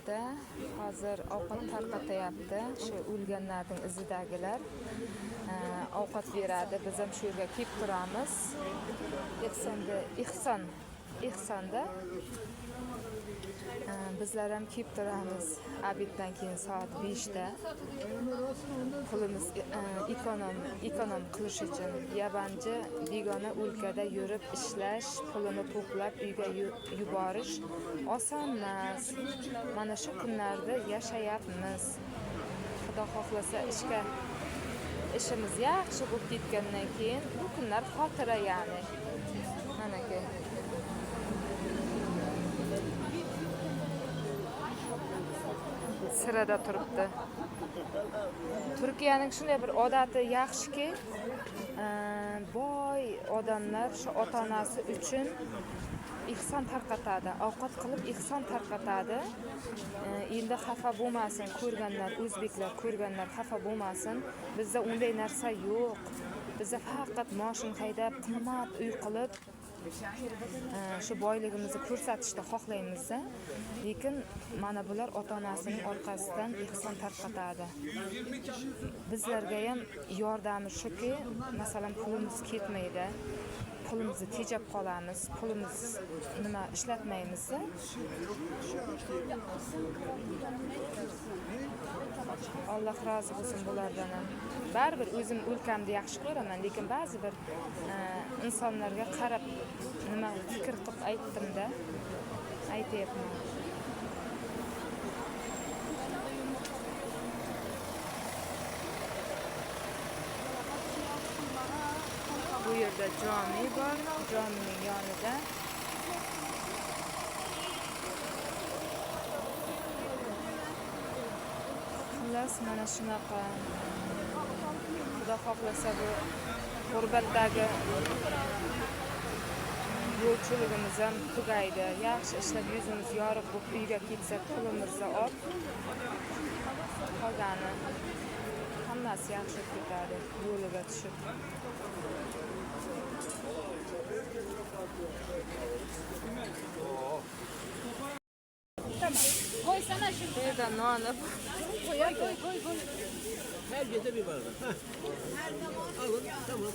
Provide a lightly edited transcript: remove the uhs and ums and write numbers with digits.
yerda hozir ovqat tarqatyapti. Shu o'lganlarning izidagilar ovqat beradi. Biz ham shu yerga kelib turamiz. Ihsonda bizlar ham kelib turamiz. Obeddan keyin soat 5 da. Pulimiz ekonom qilish uchun yabanchi begona o'lkada yurib ishlash, pulini to'plab uyga yuborish oson emas. Mana shu kunlarda yashayapmiz. Xudo xohlasa ishimiz yaxshi bo'lib ketgandan keyin bu kunlar xotira, ya'ni. Mana ke. Sirada turibdi. Turkiyaning shunday bir odati yaxshiki, boy odamlar shu ota-onasi uchun ihson tarqatadi, ovqat qilib ihson tarqatadi. Endi xafa bo'lmasin ko'rganlar, o'zbeklar ko'rganlar xafa bo'lmasin. Bizda unday narsa yo'q. Bizda faqat moshin haydab, qimmat uy qilib shu boyligimizni ko'rsatishni xohlaymiz-da. Lekin mana bular ota-onasining orqasidan ihson tarqatadi. Bizlarga ham yordami shuki, masalan, pulimiz ketmaydi. Pulimizni tejab qolamiz, pulimiz nima ishlatmaymiz-da. Alloh rozi bo'lsin bulardan ham. Baribir o'zim o'lkamni yaxshi ko'raman, lekin ba'zi bir insonlarga qarab nima fikr qilib aytdim-da, aytayapman. Bu yerda jami bor, jamining yonida xullas mana shunaqa. Xudo xohlasa bu g'urbatdagi yo'lchiligimiz ham tugaydi. Yaxshi ishlab yuzimiz yorug' bo'lib uyga ketsak, pulimizni olib qolgani hammasi yaxshi ketadi, yo'liga tushib. Koysana şimdi. Burada nane. Koy. Her gece bir bardak. Alın, tamam.